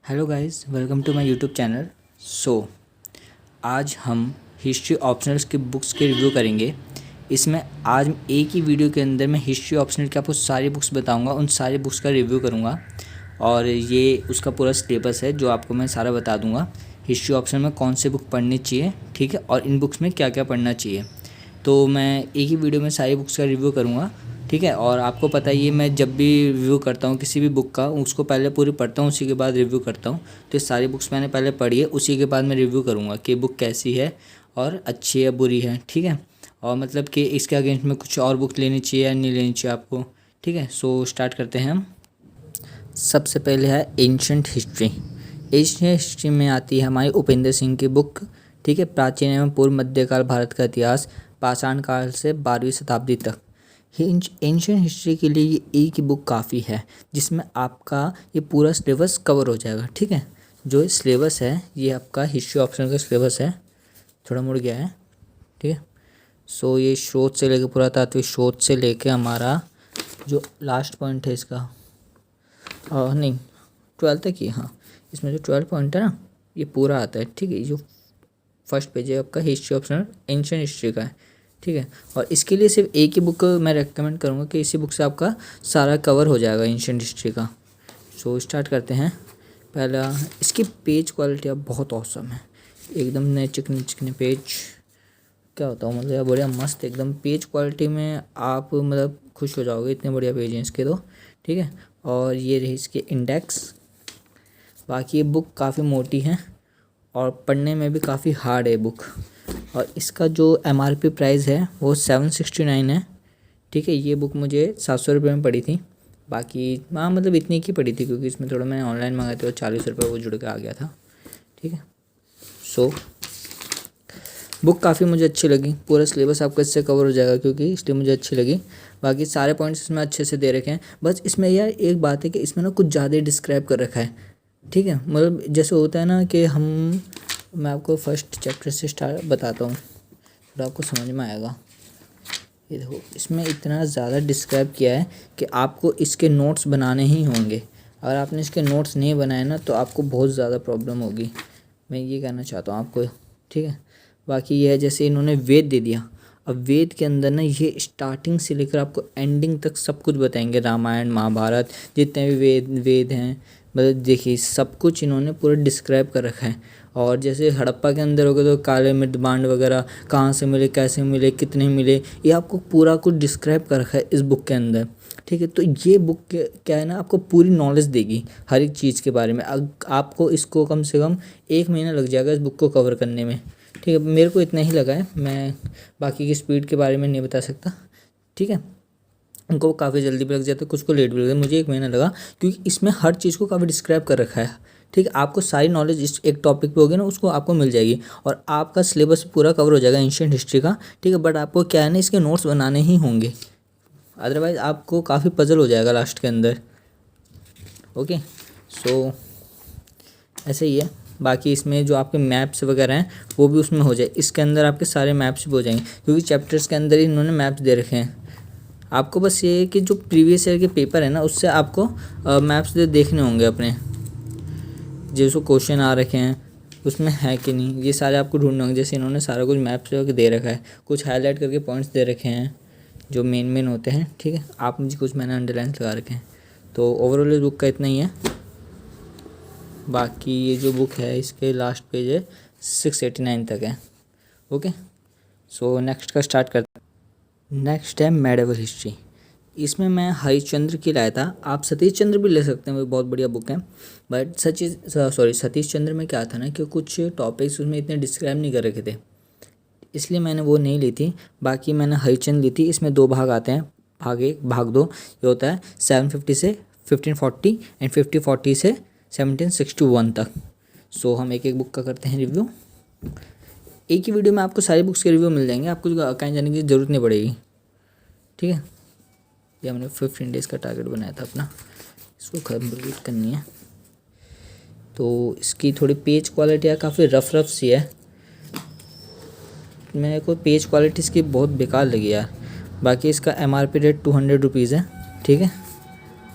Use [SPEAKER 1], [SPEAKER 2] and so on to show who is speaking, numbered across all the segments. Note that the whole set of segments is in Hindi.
[SPEAKER 1] Hello guys, welcome to my YouTube channel. आज हम हिस्ट्री ऑप्शनल्स की बुक्स के रिव्यू करेंगे। इसमें आज एक ही वीडियो के अंदर मैं हिस्ट्री ऑप्शनल की आपको सारी बुक्स बताऊंगा, उन सारी बुक्स का रिव्यू करूंगा और ये उसका पूरा सिलेबस है जो आपको मैं सारा बता दूंगा। हिस्ट्री ऑप्शनल में कौन से बुक पढ़नी चाहिए, ठीक है, और इन बुक्स में क्या क्या पढ़ना चाहिए। तो मैं एक ही वीडियो में सारी बुक्स का रिव्यू करूँगा, ठीक है। और आपको पता ही है, मैं जब भी रिव्यू करता हूँ किसी भी बुक का, उसको पहले पूरी पढ़ता हूँ, उसी के बाद रिव्यू करता हूँ। तो ये सारी बुक्स मैंने पहले पढ़ी है, उसी के बाद मैं रिव्यू करूँगा कि बुक कैसी है और अच्छी है बुरी है, ठीक है। और मतलब कि इसके अगेंस्ट में कुछ और बुक लेनी चाहिए या नहीं लेनी चाहिए आपको, ठीक है। सो स्टार्ट करते हैं हम। सबसे पहले है एंशंट हिस्ट्री। एंशंट हिस्ट्री में आती है हमारी उपेंद्र सिंह की बुक, ठीक है। प्राचीन एवं पूर्व मध्यकाल भारत का इतिहास, पाषाण काल से 12वीं शताब्दी तक। एंशियंट हिस्ट्री के लिए ये एक ही बुक काफ़ी है जिसमें आपका ये पूरा सिलेबस कवर हो जाएगा, ठीक है। जो ये सिलेबस है ये आपका हिस्ट्री ऑप्शन का सिलेबस है, थोड़ा मुड़ गया है, ठीक है। सो ये स्रोत से लेके पूरा तात्विक स्रोत से लेके हमारा जो लास्ट पॉइंट है इसका नहीं 12 तक ही, हाँ, इसमें जो 12 पॉइंट है ना ये पूरा आता है, ठीक है। जो फर्स्ट पेज है आपका हिस्ट्री ऑप्शनल एंशियंट हिस्ट्री का है, ठीक है। और इसके लिए सिर्फ एक ही बुक मैं रेकमेंड करूँगा कि इसी बुक से आपका सारा कवर हो जाएगा एंशियंट हिस्ट्री का। सो स्टार्ट करते हैं। पहला, इसकी पेज क्वालिटी अब बहुत औसम है, एकदम नए चिकने चिकने पेज, क्या होता है मतलब बढ़िया मस्त एकदम पेज क्वालिटी में आप मतलब खुश हो जाओगे, इतने बढ़िया पेज हैं इसके तो, ठीक है। और ये रही इसके इंडेक्स। बाकी ये बुक काफ़ी मोटी है और पढ़ने में भी काफ़ी हार्ड है बुक। और इसका जो MRP प्राइस है वो 769 है, ठीक है। ये बुक मुझे 700 रुपये में पड़ी थी। बाकी हाँ मतलब इतनी की पड़ी थी क्योंकि इसमें थोड़ा मैंने ऑनलाइन मंगाए थे और 40 रुपये वो जुड़ के आ गया था, ठीक है। सो बुक काफ़ी मुझे अच्छी लगी, पूरा सिलेबस आपका इससे कवर हो जाएगा क्योंकि इसलिए मुझे अच्छी लगी। बाकी सारे पॉइंट्स इसमें अच्छे से दे रखे हैं। बस इसमें यार एक बात है कि इसमें ना कुछ ज़्यादा ही डिस्क्राइब कर रखा है, ठीक है। मतलब जैसे होता है ना कि मैं आपको फर्स्ट चैप्टर से स्टार्ट बताता हूँ, थोड़ा आपको समझ में आएगा। ये देखो इसमें इतना ज़्यादा डिस्क्राइब किया है कि आपको इसके नोट्स बनाने ही होंगे। अगर आपने इसके नोट्स नहीं बनाए ना तो आपको बहुत ज़्यादा प्रॉब्लम होगी, मैं ये कहना चाहता हूँ आपको, ठीक है। बाकी ये है जैसे इन्होंने वेद दे दिया, अब वेद के अंदर ना ये स्टार्टिंग से लेकर आपको एंडिंग तक सब कुछ बताएंगे, रामायण महाभारत जितने भी वेद हैं, मतलब देखिए सब कुछ इन्होंने पूरा डिस्क्राइब कर रखा है। और जैसे हड़प्पा के अंदर हो गए तो काले मृत बांड वगैरह कहाँ से मिले, कैसे मिले, कितने मिले, ये आपको पूरा कुछ डिस्क्राइब कर रखा है इस बुक के अंदर, ठीक है। तो ये बुक क्या है ना, आपको पूरी नॉलेज देगी हर एक चीज़ के बारे में। आपको इसको कम से कम 1 महीना लग जाएगा इस बुक को कवर करने में, ठीक है। मेरे को इतना ही लगा है, मैं बाकी की स्पीड के बारे में नहीं बता सकता, ठीक है। उनको काफ़ी जल्दी भी लग जाता है, कुछ को लेट भी लग जाता है, मुझे 1 महीना लगा क्योंकि इसमें हर चीज़ को काफ़ी डिस्क्राइब कर रखा है, ठीक है। आपको सारी नॉलेज इस एक टॉपिक पे होगी ना उसको आपको मिल जाएगी और आपका सिलेबस पूरा कवर हो जाएगा एंशियंट हिस्ट्री का, ठीक है। बट आपको क्या है ना इसके नोट्स बनाने ही होंगे, अदरवाइज़ आपको काफ़ी पजल हो जाएगा लास्ट के अंदर, ओके। सो ऐसे ही है। बाकी इसमें जो आपके मैप्स वगैरह हैं वो भी उसमें हो जाए, इसके अंदर आपके सारे मैप्स भी हो जाएंगे क्योंकि चैप्टर्स के अंदर ही इन्होंने मैप्स दे रखे हैं। आपको बस ये है कि जो प्रीवियस ईयर के पेपर है ना उससे आपको मैप्स देखने होंगे अपने, जैसे क्वेश्चन आ रखे हैं उसमें है कि नहीं, ये सारे आपको ढूंढने होंगे। जैसे इन्होंने सारा कुछ मैप्स दे रखा है, कुछ हाईलाइट करके पॉइंट्स दे रखे हैं जो मेन होते हैं, ठीक है। आप मुझे कुछ मैंने अंडरलाइन लगा रखे हैं। तो ओवरऑल इस बुक का इतना ही है। बाकी ये जो बुक है इसके लास्ट पेज है 689 तक है, ओके। सो नेक्स्ट का स्टार्ट करते हैं। नेक्स्ट है मेडिवल हिस्ट्री। इसमें मैं हरिश्चंद्र की लाया था, आप सतीश चंद्र भी ले सकते हैं, वो बहुत बढ़िया बुक है। बट सतीश चंद्र में क्या था ना कि कुछ टॉपिक्स उसमें इतने डिस्क्राइब नहीं कर रखे थे, इसलिए मैंने वो नहीं ली थी। बाकी मैंने हरिश्चंद्र ली थी। इसमें 2 भाग आते हैं, भाग 1 भाग 2। ये होता है 750 से 1540 एंड 5040 से 1761 तक। सो हम एक एक बुक का करते हैं रिव्यू। एक ही वीडियो में आपको सारी बुक्स के रिव्यू मिल जाएंगे, आपको कहीं जाने की ज़रूरत नहीं पड़ेगी, ठीक है। ये हमने 15 डेज़ का टारगेट बनाया था अपना, इसको कंप्लीट करनी है। तो इसकी थोड़ी पेज क्वालिटी है काफ़ी रफ सी है, मेरे को पेज क्वालिटी इसकी बहुत बेकार लगी यार। बाकी इसका MRP रेट 200 रुपीज़ है, ठीक है।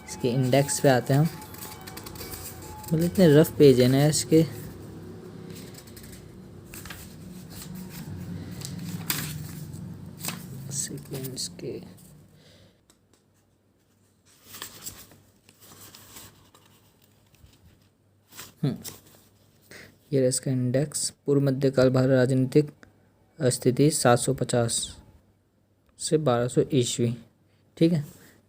[SPEAKER 1] इसके इंडेक्स पे आते हैं हम। मतलब इतने रफ पेज है ना इसके। सेकेंड्स के ये रहा इसका इंडेक्स। पूर्व मध्यकाल भारत राजनीतिक स्थिति 750 से 1200 ईस्वी। ठीक है,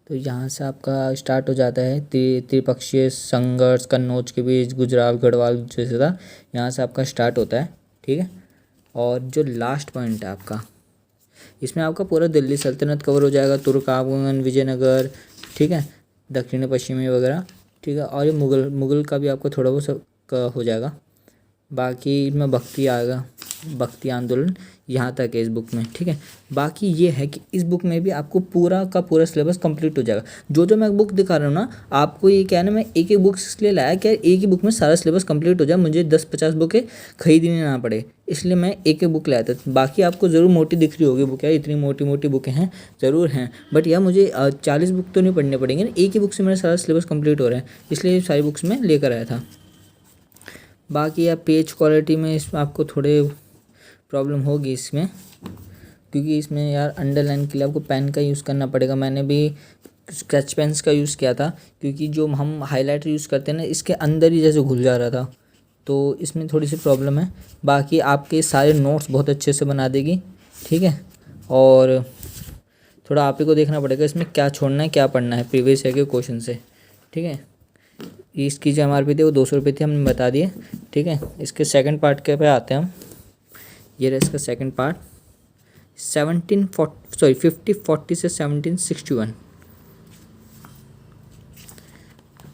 [SPEAKER 1] तो यहाँ से आपका स्टार्ट हो जाता है त्रिपक्षीय संघर्ष कन्नौज के बीच गुजराल गढ़वाल जैसे था, यहाँ से आपका स्टार्ट होता है। ठीक है, और जो लास्ट पॉइंट है आपका, इसमें आपका पूरा दिल्ली सल्तनत कवर हो जाएगा, तुर्कावन विजयनगर, ठीक है, दक्षिणी पश्चिमी वगैरह। ठीक है, और ये मुगल का भी आपको थोड़ा बहुत हो जाएगा। बाकी इसमें भक्ति आएगा, भक्ति आंदोलन यहाँ तक है इस बुक में। ठीक है, बाकी ये है कि इस बुक में भी आपको पूरा का पूरा सिलेबस कंप्लीट हो जाएगा। जो मैं बुक दिखा रहा हूँ ना आपको, ये क्या है ना, मैं एक एक बुक इसलिए लाया कि एक ही बुक में सारा सिलेबस कंप्लीट हो जाए, मुझे 10-50 बुकें खरीदनी ना पड़े, इसलिए मैं एक एक बुक लाया था। बाकी आपको ज़रूर मोटी दिख रही होगी बुक, यार इतनी मोटी मोटी बुकें हैं, ज़रूर हैं, बट यार मुझे 40 बुक तो नहीं पढ़ने पड़ेंगे ना, एक ही बुक से मेरा सारा सिलेबस कंप्लीट हो रहा है, इसलिए सारी बुक्स में लेकर आया था। बाकी यार पेज क्वालिटी में इसमें आपको थोड़े प्रॉब्लम होगी इसमें, क्योंकि इसमें यार अंडरलाइन के लिए आपको पेन का यूज़ करना पड़ेगा। मैंने भी स्केच पेन्स का यूज़ किया था, क्योंकि जो हम हाइलाइटर यूज़ करते हैं ना, इसके अंदर ही जैसे घुल जा रहा था, तो इसमें थोड़ी सी प्रॉब्लम है। बाकी आपके सारे नोट्स बहुत अच्छे से बना देगी। ठीक है, और थोड़ा आप ही को देखना पड़ेगा इसमें क्या छोड़ना है क्या पढ़ना है प्रीवियस ईयर के क्वेश्चन से। ठीक है, इसकी जो MRP थी वो 200 रुपये थी, हमने बता दिए। ठीक है, इसके सेकंड पार्ट के पे आते हैं हम। ये रहा इसका सेकंड पार्ट, 50-40 से 1761।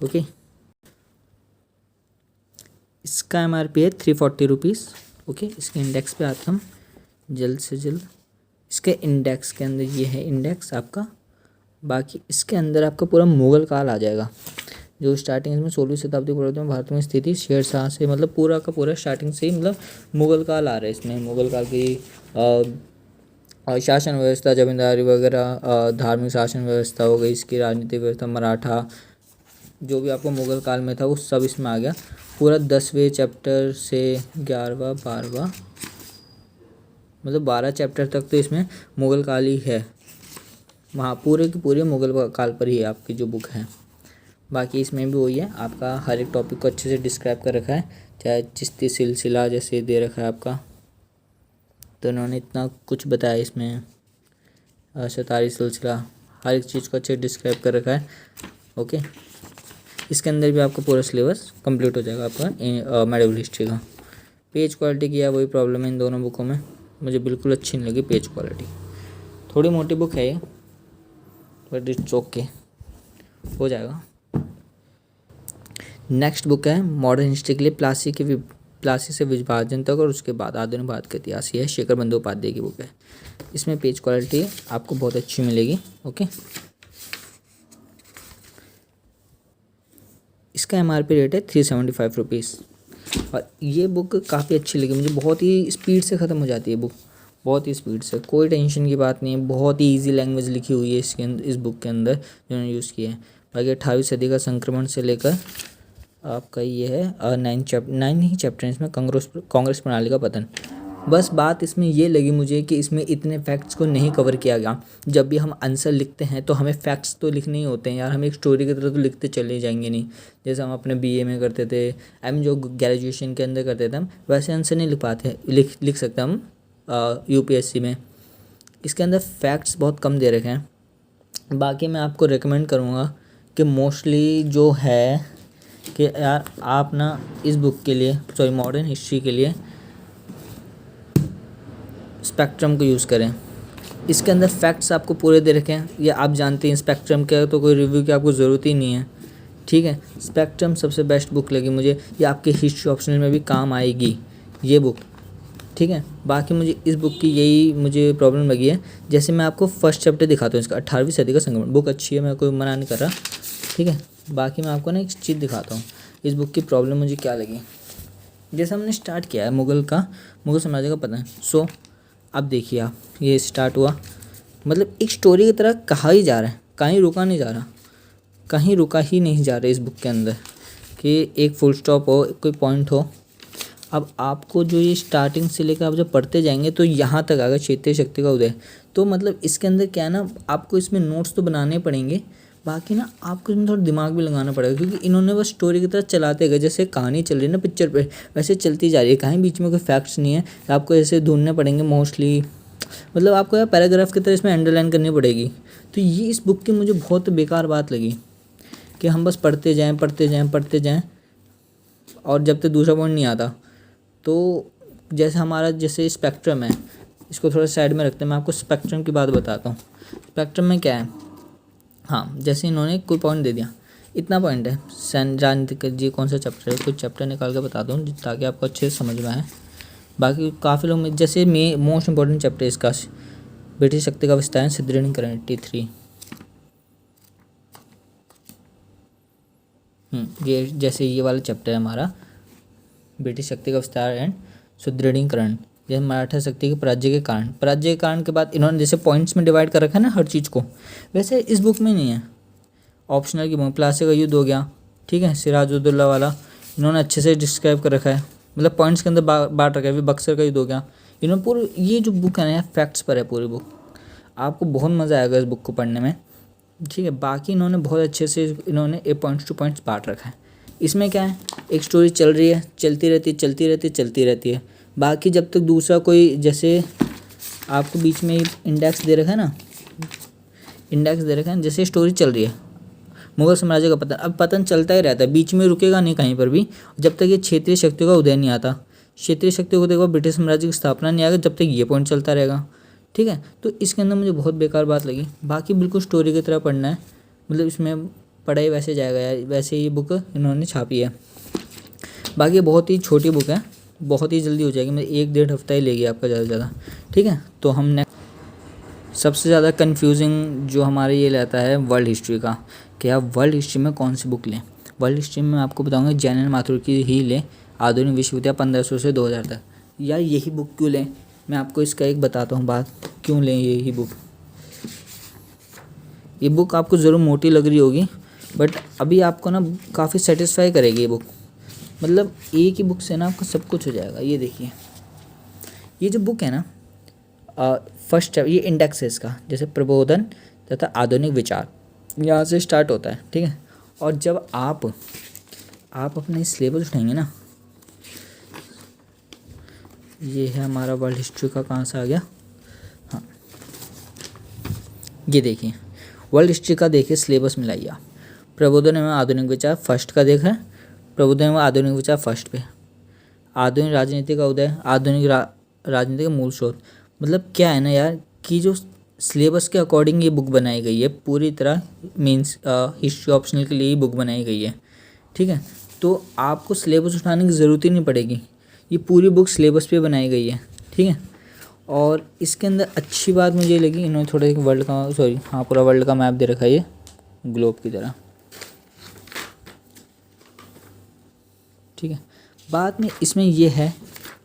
[SPEAKER 1] ओके, इसका MRP है 340 रुपीज़। ओके, इसके इंडेक्स पे आते हम जल्द से जल्द। इसके इंडेक्स के अंदर ये है इंडेक्स आपका। बाकी इसके अंदर आपका पूरा मुगल काल आ जाएगा, जो स्टार्टिंग इसमें 16वीं शताब्दी पूर्व में भारत में स्थिति शेरशाह से, मतलब पूरा का पूरा स्टार्टिंग से ही मतलब मुगल काल आ रहा है इसमें। मुगल काल की शासन व्यवस्था, जमींदारी वगैरह, धार्मिक शासन व्यवस्था हो गई, इसकी राजनीतिक व्यवस्था, मराठा, जो भी आपको मुगल काल में था वो सब इसमें आ गया। पूरा 10वें चैप्टर से 11वां 12वां, मतलब 12 चैप्टर तक तो इसमें मुगल काल ही है। वहाँ पूरे की पूरे मुगल काल पर ही आपकी जो बुक है। बाकी इसमें भी वही है, आपका हर एक टॉपिक को अच्छे से डिस्क्राइब कर रखा है, चाहे चिश्ती सिलसिला जैसे दे रखा है आपका, तो उन्होंने इतना कुछ बताया इसमें, शतारी सिलसिला, हर एक चीज़ को अच्छे से डिस्क्राइब कर रखा है। ओके, इसके अंदर भी आपका पूरा सिलेबस कंप्लीट हो जाएगा आपका मेडिवल हिस्ट्री का। पेज क्वालिटी की है वही प्रॉब्लम है इन दोनों बुकों में, मुझे बिल्कुल अच्छी नहीं लगी पेज क्वालिटी। थोड़ी मोटी बुक है ये, बट इट्स ओके, हो जाएगा। नेक्स्ट बुक है मॉडर्न हिस्ट्री के लिए प्लासी से विभाजन तक और उसके बाद आधुनिक भारत का इतिहास, ये शेखर बंदोपाध्याय की बुक है। इसमें पेज क्वालिटी आपको बहुत अच्छी मिलेगी। ओके, इसका MRP रेट है 375 रुपीज़। और ये बुक काफ़ी अच्छी लगी मुझे, बहुत ही स्पीड से ख़त्म हो जाती है बुक, बहुत ही स्पीड से, कोई टेंशन की बात नहीं है। बहुत ही इजी लैंग्वेज लिखी हुई है इसके अंदर, इस बुक के अंदर जिन्होंने यूज़ किया है। बाकी 18वीं सदी का संक्रमण से लेकर आपका ये है 9 ही चैप्टर है इसमें, कांग्रेस प्रणाली का पतन। बस बात इसमें ये लगी मुझे कि इसमें इतने फैक्ट्स को नहीं कवर किया गया। जब भी हम आंसर लिखते हैं तो हमें फैक्ट्स तो लिखने ही होते हैं यार, हम एक स्टोरी की तरह तो लिखते चले जाएंगे नहीं, जैसे हम अपने BA में करते थे, जो ग्रेजुएशन के अंदर करते थे हम, वैसे आंसर नहीं लिख पाते, लिख सकते हम UPSC में। इसके अंदर फैक्ट्स बहुत कम दे रखे हैं। बाकी मैं आपको रिकमेंड करूँगा कि मोस्टली जो है कि यार आप ना इस बुक के लिए, मॉडर्न हिस्ट्री के लिए स्पेक्ट्रम को यूज़ करें। इसके अंदर फैक्ट्स आपको पूरे दे रखे हैं, ये आप जानते हैं स्पेक्ट्रम क्या है, तो कोई रिव्यू की आपको ज़रूरत ही नहीं है। ठीक है, स्पेक्ट्रम सबसे बेस्ट बुक लगी मुझे, ये आपके हिस्ट्री ऑप्शनल में भी काम आएगी ये बुक। ठीक है, बाकी मुझे इस बुक की यही मुझे प्रॉब्लम लगी है। जैसे मैं आपको फर्स्ट चैप्टर दिखाता हूँ इसका, 18वीं सदी का संक्रमण, बुक अच्छी है, मैं कोई मना नहीं कर रहा। ठीक है, बाकी मैं आपको ना एक चीज़ दिखाता हूँ इस बुक की प्रॉब्लम मुझे क्या लगी। जैसे हमने स्टार्ट किया है मुगल साम्राज्य का पतन। सो अब देखिए आप, ये स्टार्ट हुआ, मतलब एक स्टोरी की तरह कहा ही जा रहा है, कहीं रुका नहीं जा रहा, कहीं रुका ही नहीं जा रहा इस बुक के अंदर। कि एक फुल स्टॉप हो, कोई पॉइंट हो। अब आपको जो ये स्टार्टिंग से लेकर आप जब पढ़ते जाएंगे तो यहाँ तक आएगा क्षेत्रीय शक्ति का उदय। तो मतलब इसके अंदर क्या है ना, आपको इसमें नोट्स तो बनाने पड़ेंगे, बाकी ना आपको इसमें थोड़ा दिमाग भी लगाना पड़ेगा, क्योंकि इन्होंने बस स्टोरी की तरह चलाते गए, जैसे कहानी चल रही है ना पिक्चर पे, वैसे चलती जा रही है, कहीं बीच में कोई फैक्ट्स नहीं है। आपको ऐसे ढूंढने पड़ेंगे मोस्टली, मतलब आपको यार पैराग्राफ की तरह इसमें अंडरलाइन करनी पड़ेगी। तो ये इस बुक की मुझे बहुत बेकार बात लगी कि हम बस पढ़ते जाएं और जब तक दूसरा पॉइंट नहीं आता। तो जैसे हमारा जैसे स्पेक्ट्रम है, इसको थोड़ा साइड में रखते हैं, मैं आपको स्पेक्ट्रम की बात बताता हूँ। स्पेक्ट्रम में क्या है, हाँ जैसे इन्होंने कोई पॉइंट दे दिया, इतना पॉइंट है, राजनीतिक जी कौन सा चैप्टर है, कुछ चैप्टर निकाल के बता दूँ ताकि आपको अच्छे से समझ में आए। बाकी काफ़ी लोग जैसे मोस्ट इंपॉर्टेंट चैप्टर इसका ब्रिटिश शक्ति का विस्तार, सुदृढ़ीकरण 83। ये जैसे ये वाला चैप्टर है हमारा, ब्रिटिश शक्ति का विस्तार एंड सुदृढ़ीकरण, जैसे मराठा शक्ति के पराजय के कारण के बाद इन्होंने जैसे पॉइंट्स में डिवाइड कर रखा है ना हर चीज़ को, वैसे इस बुक में नहीं है। ऑप्शनल की प्लासी का युद्ध हो गया, ठीक है, सिराजुद्दौला वाला इन्होंने अच्छे से डिस्क्राइब कर रखा है, मतलब पॉइंट्स के अंदर बांट रखा है। फिर बक्सर का युद्ध हो गया, इन्होंने पूरी ये जो बुक है ना फैक्ट्स पर है पूरी बुक, आपको बहुत मज़ा आएगा इस बुक को पढ़ने में, ठीक है। बाकी इन्होंने बहुत अच्छे से इन्होंने पॉइंट्स टू पॉइंट्स बांट रखा है। इसमें क्या है, एक स्टोरी चल रही है, चलती रहती है। बाकी जब तक दूसरा कोई, जैसे आपको बीच में इंडेक्स दे रखा है ना, जैसे स्टोरी चल रही है मुगल साम्राज्य का पतन, अब पतन चलता ही रहता है, बीच में रुकेगा नहीं कहीं पर भी, जब तक ये क्षेत्रीय शक्तियों का उदय नहीं आता। क्षेत्रीय शक्तियों को देखो, ब्रिटिश साम्राज्य की स्थापना नहीं आएगा जब तक ये पॉइंट चलता रहेगा, ठीक है। तो इसके अंदर मुझे बहुत बेकार बात लगी। बाकी बिल्कुल स्टोरी की तरह पढ़ना है, मतलब इसमें पढ़ाई वैसे जाएगा यार, वैसे ये बुक इन्होंने छापी है। बाकी बहुत ही छोटी बुक है, बहुत ही जल्दी हो जाएगी, मतलब 1-1.5 हफ्ता ही लेगी आपका ज़्यादा से ज़्यादा, ठीक है। तो हमने सबसे ज़्यादा कन्फ्यूजिंग जो हमारे ये रहता है वर्ल्ड हिस्ट्री का, कि आप वर्ल्ड हिस्ट्री में कौन सी बुक लें। वर्ल्ड हिस्ट्री में मैं आपको बताऊंगा जैन माथुर की ही लें, आधुनिक विश्वविद्या 1500 से 2000 तक। यार यही बुक क्यों लें, मैं आपको इसका एक बताता हूँ बात, क्यों लें यही बुक। ये बुक आपको ज़रूर मोटी लग रही होगी, बट अभी आपको ना काफ़ी सेटिस्फाई करेगी ये बुक, मतलब एक ही बुक से ना आपको सब कुछ हो जाएगा। ये देखिए, ये जो बुक है ना, फर्स्ट ये इंडेक्स है इसका, जैसे प्रबोधन तथा आधुनिक विचार, यहाँ से स्टार्ट होता है, ठीक है। और जब आप अपने सिलेबस उठाएंगे ना, ये है हमारा वर्ल्ड हिस्ट्री का, कहाँ से आ गया, हाँ ये देखिए वर्ल्ड हिस्ट्री का, देखिए सिलेबस मिलाइए आप। प्रबोधन एवं आधुनिक विचार फर्स्ट का देखा है, प्रबोधन एवं आधुनिक विचार फर्स्ट पे, आधुनिक राजनीति का उदय, आधुनिक राजनीति का मूल स्रोत। मतलब क्या है ना यार, कि जो सिलेबस के अकॉर्डिंग ये बुक बनाई गई है पूरी तरह, मीन्स हिस्ट्री ऑप्शनल के लिए ही बुक बनाई गई है, ठीक है। तो आपको सिलेबस उठाने की ज़रूरत ही नहीं पड़ेगी, ये पूरी बुक सिलेबस पे बनाई गई है, ठीक है। और इसके अंदर अच्छी बात मुझे लगी, इन्होंने थोड़ा एक वर्ल्ड का, हाँ पूरा वर्ल्ड का मैप दे रखा है ये ग्लोब की तरह, ठीक है। बात में इसमें ये है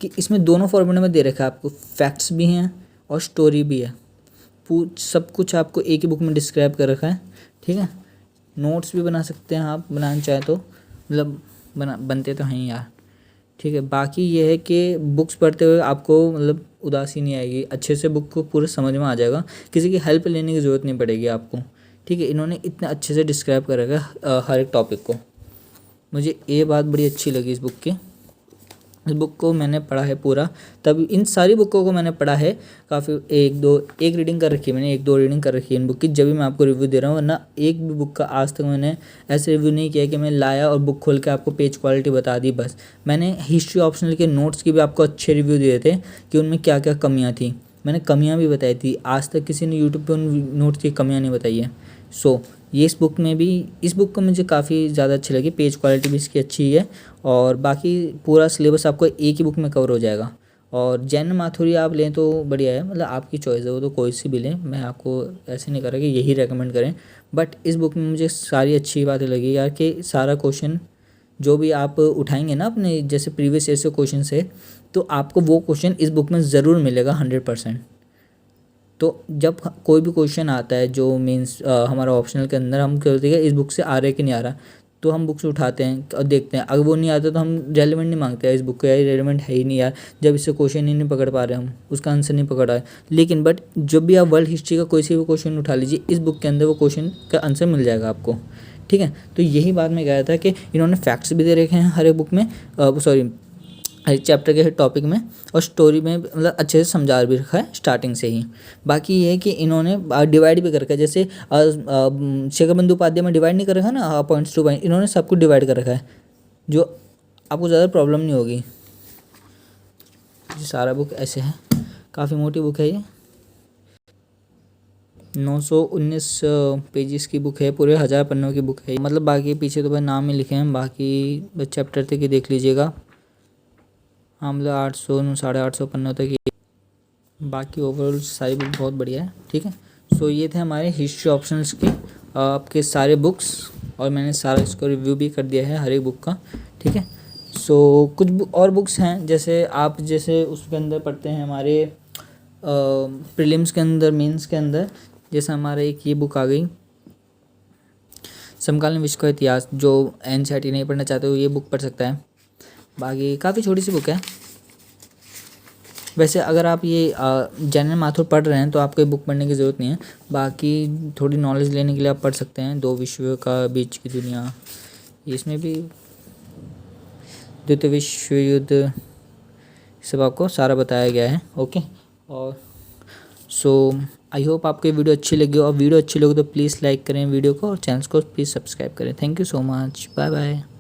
[SPEAKER 1] कि इसमें दोनों फॉर्मेट में दे रखा है आपको, फैक्ट्स भी हैं और स्टोरी भी है, सब कुछ आपको एक ही बुक में डिस्क्राइब कर रखा है, ठीक है। नोट्स भी बना सकते हैं आप, बनाना चाहे तो, मतलब बनते तो हैं यार, ठीक है। बाकी ये है कि बुक्स पढ़ते हुए आपको मतलब उदासी नहीं आएगी, अच्छे से बुक को पूरा समझ में आ जाएगा, किसी की हेल्प लेने की ज़रूरत नहीं पड़ेगी आपको, ठीक है। इन्होंने इतने अच्छे से डिस्क्राइब कर रखा है हर एक टॉपिक को, मुझे ये बात बड़ी अच्छी लगी इस बुक की। इस बुक को मैंने पढ़ा है पूरा, तब इन सारी बुकों को मैंने पढ़ा है काफ़ी, एक रीडिंग कर रखी है मैंने, 1-2 रीडिंग कर रखी है इन बुक की, जब भी मैं आपको रिव्यू दे रहा हूँ, वरना एक भी बुक का आज तक मैंने ऐसे रिव्यू नहीं किया कि मैं लाया और बुक खोल के आपको पेज क्वालिटी बता दी बस। मैंने हिस्ट्री ऑप्शनल के नोट्स की भी आपको अच्छे रिव्यू दिए थे कि उनमें क्या क्या कमियाँ थी, मैंने कमियाँ भी बताई थी, आज तक किसी ने यूट्यूब पर उन नोट्स की कमियाँ नहीं बताई है। सो ये इस बुक को मुझे काफ़ी ज़्यादा अच्छी लगी, पेज क्वालिटी भी इसकी अच्छी है, और बाकी पूरा सिलेबस आपको एक ही बुक में कवर हो जाएगा। और जैन माथुरी आप लें तो बढ़िया है, मतलब आपकी चॉइस है वो, तो कोई सी भी लें, मैं आपको ऐसे नहीं कर रहा कि यही रेकमेंड करें, बट इस बुक में मुझे सारी अच्छी बातें लगी यार, कि सारा क्वेश्चन जो भी आप उठाएंगे ना अपने जैसे प्रीवियस ईयर से क्वेश्चन से, तो आपको वो क्वेश्चन इस बुक में ज़रूर मिलेगा 100%। तो जब कोई भी क्वेश्चन आता है जो मीन्स हमारा ऑप्शनल के अंदर, हम क्या होती है इस बुक से आ रहा है कि नहीं आ रहा, तो हम बुक्स उठाते हैं और देखते हैं, अगर वो नहीं आता तो हम रेलेवेंट नहीं मांगते हैं इस बुक को, यार रेलेवेंट है ही नहीं यार, जब इससे क्वेश्चन ही नहीं पकड़ पा रहे हम, उसका आंसर नहीं पकड़ रहा है। लेकिन बट जब भी आप वर्ल्ड हिस्ट्री का कोई सी भी क्वेश्चन उठा लीजिए, इस बुक के अंदर वो क्वेश्चन का आंसर मिल जाएगा आपको, ठीक है। तो यही बात मैं कह रहा था कि इन्होंने फैक्ट्स भी दे रखे हैं हर एक बुक में, सॉरी हर चैप्टर के टॉपिक में, और स्टोरी में मतलब अच्छे से समझा भी रखा है स्टार्टिंग से ही। बाकी ये है कि इन्होंने डिवाइड भी कर रखा है, जैसे शेखर बंदोपाध्याय में डिवाइड नहीं कर रखा ना पॉइंट्स टू पॉइंट, इन्होंने सब कुछ डिवाइड कर रखा है, जो आपको ज़्यादा प्रॉब्लम नहीं होगी। ये सारा बुक ऐसे है, काफ़ी मोटी बुक है ये, 919 पेजेस की बुक है, पूरे 1000 पन्नों की बुक है, मतलब बाकी पीछे तो भाई नाम ही लिखे हैं, बाकी चैप्टर तक ही देख लीजिएगा। हाँ मतलब 800 850 पन्नों तक ही, बाकी ओवरऑल सारी बुक बहुत बढ़िया है, ठीक है। सो ये थे हमारे हिस्ट्री ऑप्शनल्स के आपके सारे बुक्स, और मैंने सारा इसको रिव्यू भी कर दिया है हर एक बुक का, ठीक है। सो कुछ और बुक्स हैं, जैसे आप जैसे उसके अंदर पढ़ते हैं हमारे प्रीलिम्स के अंदर, मेंस के अंदर, जैसे हमारा एक ये बुक आ गई समकालीन विश्व का इतिहास, जो एनसीईआरटी नहीं पढ़ना चाहते हो ये बुक पढ़ सकता है। बाकी काफ़ी छोटी सी बुक है वैसे, अगर आप ये जनरल माथुर पढ़ रहे हैं तो आपको ये बुक पढ़ने की ज़रूरत नहीं है, बाकी थोड़ी नॉलेज लेने के लिए आप पढ़ सकते हैं। दो विश्व का बीच की दुनिया, इसमें भी द्वितीय विश्व युद्ध सब आपको सारा बताया गया है, ओके। और सो आई होप आपको ये वीडियो अच्छी लगी हो, और वीडियो अच्छी लगी तो प्लीज़ लाइक करें वीडियो को, और चैनल को प्लीज़ सब्सक्राइब करें। Thank you so much, bye bye.